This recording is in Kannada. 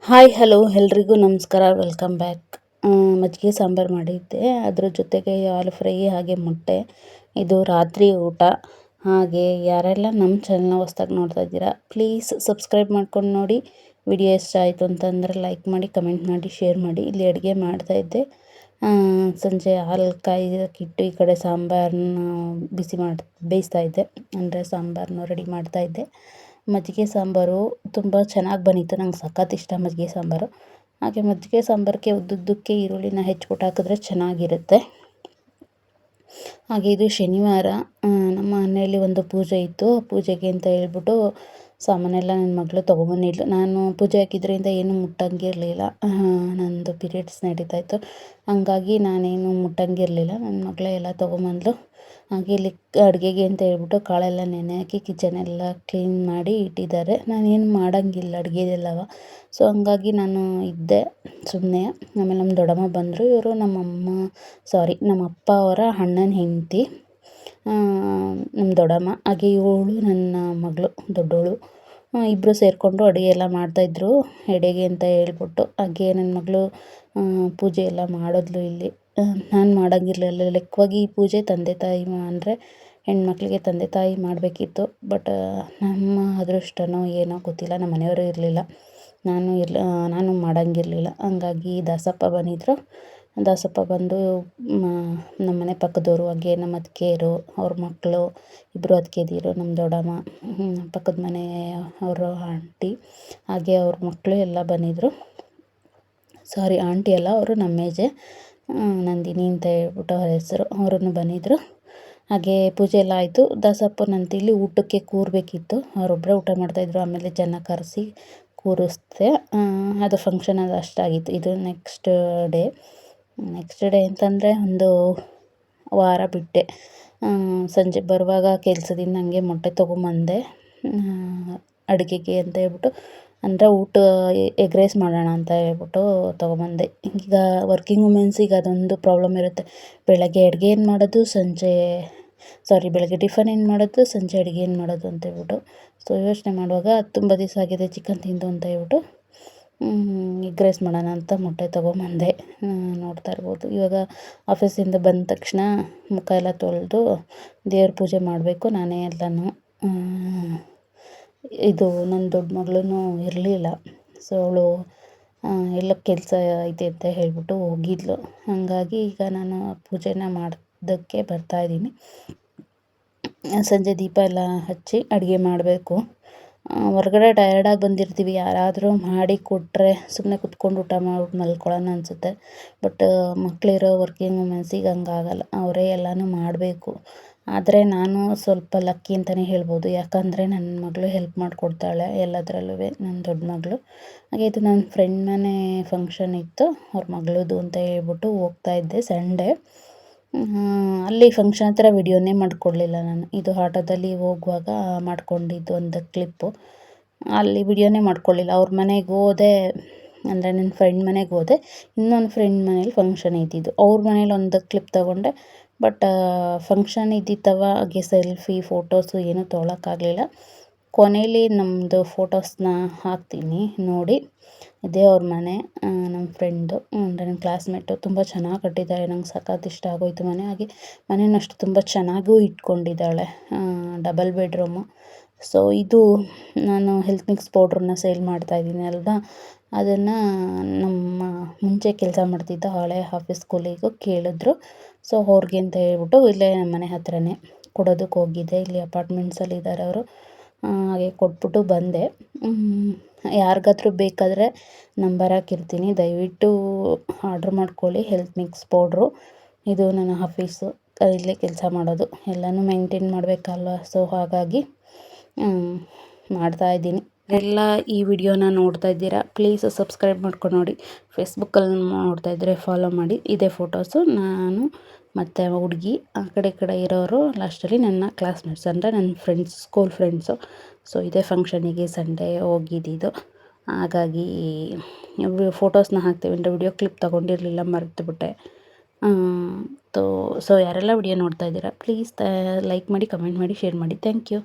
ಹಾಯ್ ಹಲೋ ಎಲ್ರಿಗೂ ನಮಸ್ಕಾರ, ವೆಲ್ಕಮ್ ಬ್ಯಾಕ್. ಮಜ್ಜಿಗೆ ಸಾಂಬಾರು ಮಾಡಿದ್ದೆ, ಅದ್ರ ಜೊತೆಗೆ ಆಲೂ ಫ್ರೈ ಹಾಗೆ ಮೊಟ್ಟೆ. ಇದು ರಾತ್ರಿ ಊಟ. ಹಾಗೆ ಯಾರೆಲ್ಲ ನಮ್ಮ ಚಾನಲ್ನ ಹೊಸ್ದಾಗಿ ನೋಡ್ತಾ ಇದ್ದೀರಾ ಪ್ಲೀಸ್ ಸಬ್ಸ್ಕ್ರೈಬ್ ಮಾಡ್ಕೊಂಡು ನೋಡಿ. ವಿಡಿಯೋ ಇಷ್ಟ ಆಯಿತು ಅಂತಂದರೆ ಲೈಕ್ ಮಾಡಿ, ಕಮೆಂಟ್ ಮಾಡಿ, ಶೇರ್ ಮಾಡಿ. ಇಲ್ಲಿ ಅಡುಗೆ ಮಾಡ್ತಾಯಿದ್ದೆ. ಸಂಜೆ ಹಾಲು ಕಾಯೋಕ್ಕಿಟ್ಟು ಈ ಕಡೆ ಸಾಂಬಾರನ್ನ ಬೇಯಿಸ್ತಾ ಇದ್ದೆ, ಅಂದರೆ ಸಾಂಬಾರನ್ನ ರೆಡಿ ಮಾಡ್ತಾಯಿದ್ದೆ. ಮಜ್ಜಿಗೆ ಸಾಂಬಾರು ತುಂಬ ಚೆನ್ನಾಗಿ ಬಂದಿತ್ತು, ನಂಗೆ ಸಖತ್ ಇಷ್ಟ ಮಜ್ಜಿಗೆ ಸಾಂಬಾರು. ಹಾಗೆ ಮಜ್ಜಿಗೆ ಸಾಂಬಾರಿಗೆ ಉದ್ದುದ್ದಕ್ಕೆ ಈರುಳ್ಳಿನ ಹೆಚ್ಚಿಬಿಟ್ಟು ಹಾಕಿದ್ರೆ ಚೆನ್ನಾಗಿರುತ್ತೆ. ಹಾಗೆ ಇದು ಶನಿವಾರ, ನಮ್ಮ ಮನೆಯಲ್ಲಿ ಒಂದು ಪೂಜೆ ಇತ್ತು. ಪೂಜೆಗೆ ಅಂತ ಹೇಳ್ಬಿಟ್ಟು ಸಾಮಾನೆಲ್ಲ ನನ್ನ ಮಗಳು ತೊಗೊಂಬಂದಿದ್ಲು. ನಾನು ಪೂಜೆ ಹಾಕಿದ್ರಿಂದ ಏನು ಮುಟ್ಟಂಗಿರಲಿಲ್ಲ, ನಂದು ಪೀರಿಯಡ್ಸ್ ನಡೀತಾಯಿತ್ತು. ಹಂಗಾಗಿ ನಾನೇನು ಮುಟ್ಟಂಗಿರಲಿಲ್ಲ. ನನ್ನ ಮಗಳೇ ಎಲ್ಲ ತೊಗೊಂಬಂದ್ಲು. ಹಾಗೆ ಇಲ್ಲಿ ಅಡುಗೆಗೆ ಅಂತ ಹೇಳ್ಬಿಟ್ಟು ಕಾಳೆಲ್ಲ ನೆನೆ ಹಾಕಿ ಕಿಚನೆಲ್ಲ ಕ್ಲೀನ್ ಮಾಡಿ ಇಟ್ಟಿದ್ದಾರೆ. ನಾನೇನು ಮಾಡೋಂಗಿಲ್ಲ ಅಡುಗೆದೆಲ್ಲವ. ಸೊ ಹಂಗಾಗಿ ನಾನು ಇದ್ದೆ ಸುಮ್ಮನೆ. ಆಮೇಲೆ ನಮ್ಮ ದೊಡ್ಡಮ್ಮ ಬಂದರು. ಇವರು ನಮ್ಮ ಅಪ್ಪ ಅವರ ಅಣ್ಣನ ಹೆಂಡತಿ, ನಮ್ಮ ದೊಡ್ಡಮ್ಮ. ಹಾಗೆ ಇವಳು ನನ್ನ ಮಗಳು ದೊಡ್ಡವಳು. ಇಬ್ಬರು ಸೇರಿಕೊಂಡು ಅಡುಗೆ ಎಲ್ಲ ಮಾಡ್ತಾಯಿದ್ರು ಎಡೆಗೆ ಅಂತ ಹೇಳ್ಬಿಟ್ಟು. ಹಾಗೆ ನನ್ನ ಮಗಳು ಪೂಜೆ ಎಲ್ಲ ಮಾಡಿದ್ಲು. ಇಲ್ಲಿ ನಾನು ಮಾಡೋಂಗಿರಲಿಲ್ಲ. ಲೆಕ್ಕವಾಗಿ ಈ ಪೂಜೆ ತಂದೆ ತಾಯಿ ಅಂದರೆ ಹೆಣ್ಮಕ್ಳಿಗೆ ತಂದೆ ತಾಯಿ ಮಾಡಬೇಕಿತ್ತು. ಬಟ್ ನಮ್ಮ ಅದೃಷ್ಟನೋ ಏನೋ ಗೊತ್ತಿಲ್ಲ, ನಮ್ಮ ಮನೆಯವರು ಇರಲಿಲ್ಲ, ನಾನು ಮಾಡೋಂಗಿರಲಿಲ್ಲ. ಹಂಗಾಗಿ ದಾಸಪ್ಪ ಬಂದಿದ್ದರು. ದಾಸಪ್ಪ ಬಂದು ನಮ್ಮ ಮನೆ ಪಕ್ಕದವರು, ಹಾಗೆ ನಮ್ಮ ಅತ್ತಿಗೆಯರು, ಅವ್ರ ಮಕ್ಕಳು, ಇಬ್ಬರು ಅತ್ತಿಗೆದಿರು, ನಮ್ಮ ದೊಡ್ಡಮ್ಮ, ಪಕ್ಕದ ಮನೆ ಅವರು ಆಂಟಿ, ಹಾಗೆ ಅವ್ರ ಮಕ್ಕಳು ಎಲ್ಲ ಬಂದಿದ್ದರು. ಸಾರಿ, ಆಂಟಿ ಅಲ್ಲ, ಅವರು ನಮ್ಮ ಏಜೆ, ನಂದಿನಿ ಅಂತ ಹೇಳ್ಬಿಟ್ಟು ಅವ್ರ ಹೆಸರು. ಅವರನ್ನು ಬಂದಿದ್ದರು. ಹಾಗೆ ಪೂಜೆ ಎಲ್ಲ ಆಯಿತು. ದಾಸಪ್ಪನಂತ ಇಲ್ಲಿ ಊಟಕ್ಕೆ ಕೂರಬೇಕಿತ್ತು. ಅವರೊಬ್ಬರೇ ಊಟ ಮಾಡ್ತಾಯಿದ್ರು. ಆಮೇಲೆ ಜನ ಕರೆಸಿ ಕೂರಿಸ್ದೆ. ಅದು ಫಂಕ್ಷನ್ ಅದು ಅಷ್ಟಾಗಿತ್ತು. ಇದು ನೆಕ್ಸ್ಟ್ ಡೇ ಅಂತಂದರೆ ಒಂದು ವಾರ ಬಿಟ್ಟೆ. ಸಂಜೆ ಬರುವಾಗ ಕೆಲಸದಿಂದ ಹಂಗೆ ಮೊಟ್ಟೆ ತೊಗೊಂಬಂದೆ ಅಡುಗೆಗೆ ಅಂತ ಹೇಳ್ಬಿಟ್ಟು. ಅಂದರೆ ಎಗ್ ರೈಸ್ ಮಾಡೋಣ ಅಂತ ಹೇಳ್ಬಿಟ್ಟು ತೊಗೊಂಬಂದೆ. ಈಗ ವರ್ಕಿಂಗ್ ವುಮೆನ್ಸಿಗೆ ಅದೊಂದು ಪ್ರಾಬ್ಲಮ್ ಇರುತ್ತೆ. ಬೆಳಗ್ಗೆ ಅಡುಗೆ ಏನು ಮಾಡೋದು, ಬೆಳಗ್ಗೆ ಟಿಫನ್ ಏನು ಮಾಡೋದು, ಸಂಜೆ ಅಡುಗೆ ಏನು ಮಾಡೋದು ಅಂತ ಹೇಳ್ಬಿಟ್ಟು. ಸೊ ಯೋಚನೆ ಮಾಡುವಾಗ ತುಂಬ ದಿವಸ ಆಗಿದೆ ಚಿಕನ್ ತಿಂದು ಅಂತ ಹೇಳ್ಬಿಟ್ಟು ಎಗ್ ರೈಸ್ ಮಾಡೋಣ ಅಂತ ಮೊಟ್ಟೆ ತೊಗೊಂಬಂದೆ. ನೋಡ್ತಾ ಇರ್ಬೋದು. ಇವಾಗ ಆಫೀಸಿಂದ ಬಂದ ತಕ್ಷಣ ಮುಖ ಎಲ್ಲ ತೊಳೆದು ದೇವ್ರ ಪೂಜೆ ಮಾಡಬೇಕು. ನಾನೇ ಎಲ್ಲನೂ ಇದು ನನ್ನ ದೊಡ್ಡ ಮಗಳೂ ಇರಲಿಲ್ಲ. ಸೊ ಅವಳು ಎಲ್ಲ ಕೆಲಸ ಐತೆ ಅಂತ ಹೇಳ್ಬಿಟ್ಟು ಹೋಗಿದ್ಲು. ಹಾಗಾಗಿ ಈಗ ನಾನು ಪೂಜೆನ ಮಾಡೋದಕ್ಕೆ ಬರ್ತಾಯಿದ್ದೀನಿ. ಸಂಜೆ ದೀಪ ಎಲ್ಲ ಹಚ್ಚಿ ಅಡುಗೆ ಮಾಡಬೇಕು. ಹೊರಗಡೆ ಟಯರ್ಡಾಗಿ ಬಂದಿರ್ತೀವಿ, ಯಾರಾದರೂ ಮಾಡಿ ಕೊಟ್ಟರೆ ಸುಮ್ಮನೆ ಕುತ್ಕೊಂಡು ಊಟ ಮಾಡ್ಬಿಟ್ಟು ಮಲ್ಕೊಳ್ಳೋಣ ಅನಿಸುತ್ತೆ. ಬಟ್ ಮಕ್ಕಳಿರೋ ವರ್ಕಿಂಗ್ ವುಮೆನ್ಸಿಗೆ ಹಂಗಾಗಲ್ಲ, ಅವರೇ ಎಲ್ಲನೂ ಮಾಡಬೇಕು. ಆದರೆ ನಾನು ಸ್ವಲ್ಪ ಲಕ್ಕಿ ಅಂತಲೇ ಹೇಳ್ಬೋದು. ಯಾಕಂದರೆ ನನ್ನ ಮಗಳು ಹೆಲ್ಪ್ ಮಾಡಿಕೊಡ್ತಾಳೆ ಎಲ್ಲದರಲ್ಲೂ, ನನ್ನ ದೊಡ್ಡ ಮಗಳು. ಹಾಗೆ ಇದು ನನ್ನ ಫ್ರೆಂಡ್ ಮನೆ ಫಂಕ್ಷನ್ ಇತ್ತು, ಅವ್ರ ಮಗಳದು ಅಂತ ಹೇಳ್ಬಿಟ್ಟು ಹೋಗ್ತಾಯಿದ್ದೆ ಸಂಡೇ. ಅಲ್ಲಿ ಫಂಕ್ಷನ್ ಹತ್ರ ವಿಡಿಯೋನೇ ಮಾಡ್ಕೊಡ್ಲಿಲ್ಲ ನಾನು. ಇದು ಆಟೋದಲ್ಲಿ ಹೋಗುವಾಗ ಮಾಡ್ಕೊಂಡಿದ್ದು ಒಂದು ಕ್ಲಿಪ್ಪು. ಅಲ್ಲಿ ವಿಡಿಯೋನೇ ಮಾಡ್ಕೊಳ್ಳಿಲ್ಲ. ಅವ್ರ ಮನೆಗೆ ಹೋದೆ, ಅಂದರೆ ನನ್ನ ಫ್ರೆಂಡ್ ಮನೆಗೆ ಹೋದೆ. ಇನ್ನೊಂದು ಫ್ರೆಂಡ್ ಮನೇಲಿ ಫಂಕ್ಷನ್ ಇದ್ದಿದ್ದು, ಅವ್ರ ಮನೇಲಿ ಒಂದು ಕ್ಲಿಪ್ ತೊಗೊಂಡೆ. ಬಟ್ ಫಂಕ್ಷನ್ ಇದ್ದಿತ್ತವ, ಹಾಗೆ ಸೆಲ್ಫಿ ಫೋಟೋಸು ಏನೂ ತೊಗೊಳಕ್ಕಾಗಲಿಲ್ಲ. ಕೊನೆಯಲ್ಲಿ ನಮ್ಮದು ಫೋಟೋಸ್ನ ಹಾಕ್ತೀನಿ ನೋಡಿ. ಇದೇ ಅವ್ರ ಮನೆ, ನಮ್ಮ ಫ್ರೆಂಡು, ಅಂದರೆ ನನ್ನ ಕ್ಲಾಸ್ಮೇಟು. ತುಂಬ ಚೆನ್ನಾಗಿ ಕಟ್ಟಿದ್ದಾಳೆ, ನಂಗೆ ಸಖತ್ ಇಷ್ಟ ಆಗೋಯ್ತು ಮನೆ. ಹಾಗೆ ಮನೇನಷ್ಟು ತುಂಬ ಚೆನ್ನಾಗೂ ಇಟ್ಕೊಂಡಿದ್ದಾಳೆ. Double bedroom. ಸೊ ಇದು ನಾನು ಹೆಲ್ತ್ ಮಿಕ್ಸ್ ಪೌಡ್ರನ್ನ ಸೇಲ್ ಮಾಡ್ತಾಯಿದ್ದೀನಿ ಅಲ್ವಾ, ಅದನ್ನು ನಮ್ಮ ಮುಂಚೆ ಕೆಲಸ ಮಾಡ್ತಿದ್ದ ಹಳೆ ಆಫೀಸ್ ಕೊಲೀಗು ಕೇಳಿದ್ರು. ಸೊ ಅವ್ರಿಗೆ ಅಂತ ಹೇಳ್ಬಿಟ್ಟು ಇಲ್ಲೇ ನಮ್ಮ ಮನೆ ಹತ್ರನೇ ಕೊಡೋದಕ್ಕೆ ಹೋಗಿದ್ದೆ. ಇಲ್ಲಿ ಅಪಾರ್ಟ್ಮೆಂಟ್ಸಲ್ಲಿ ಇದ್ದಾರೆ ಅವರು. ಹಾಗೆ ಕೊಟ್ಬಿಟ್ಟು ಬಂದೆ. ಯಾರಿಗಾದ್ರೂ ಬೇಕಾದರೆ ನಂಬರ್ ಹಾಕಿರ್ತೀನಿ, ದಯವಿಟ್ಟು ಆರ್ಡ್ರ್ ಮಾಡ್ಕೊಳ್ಳಿ. Health mix powder. ಇದು ನನ್ನ ಆಫೀಸು, ಇಲ್ಲೇ ಕೆಲಸ ಮಾಡೋದು, ಎಲ್ಲನೂ ಮೇಂಟೈನ್ ಮಾಡಬೇಕಲ್ವ. ಸೊ ಹಾಗಾಗಿ ಮಾಡ್ತಾಯಿದ್ದೀನಿ. ಎಲ್ಲ ಈ ವಿಡಿಯೋನ ನೋಡ್ತಾ ಇದ್ದೀರಾ ಪ್ಲೀಸ್ ಸಬ್ಸ್ಕ್ರೈಬ್ ಮಾಡ್ಕೊಂಡು ನೋಡಿ. ಫೇಸ್ಬುಕ್ಕಲ್ಲಿ ನೋಡ್ತಾ ಇದ್ದರೆ ಫಾಲೋ ಮಾಡಿ. ಇದೇ ಫೋಟೋಸು ನಾನು ಮತ್ತು ಹುಡುಗಿ, ಆ ಕಡೆ ಈ ಕಡೆ ಇರೋರು ಲಾಸ್ಟಲ್ಲಿ ನನ್ನ ಕ್ಲಾಸ್ಮೇಟ್ಸ್, ಅಂದರೆ ನನ್ನ ಫ್ರೆಂಡ್ಸ್, ಸ್ಕೂಲ್ ಫ್ರೆಂಡ್ಸು. ಸೊ ಇದೇ ಫಂಕ್ಷನಿಗೆ ಸಂಡೇ ಹೋಗಿದ್ದಿದ್ದು. ಹಾಗಾಗಿ ಫೋಟೋಸ್ನ ಹಾಕ್ತೀವಿ ಅಂದರೆ ವಿಡಿಯೋ ಕ್ಲಿಪ್ ತೊಗೊಂಡಿರಲಿಲ್ಲ, ಮರೆತುಬಿಟ್ಟೆ. ಸೊ ಯಾರೆಲ್ಲ ವಿಡಿಯೋ ನೋಡ್ತಾ ಇದ್ದೀರಾ ಪ್ಲೀಸ್ ಲೈಕ್ ಮಾಡಿ, ಕಮೆಂಟ್ ಮಾಡಿ, ಶೇರ್ ಮಾಡಿ. Thank you.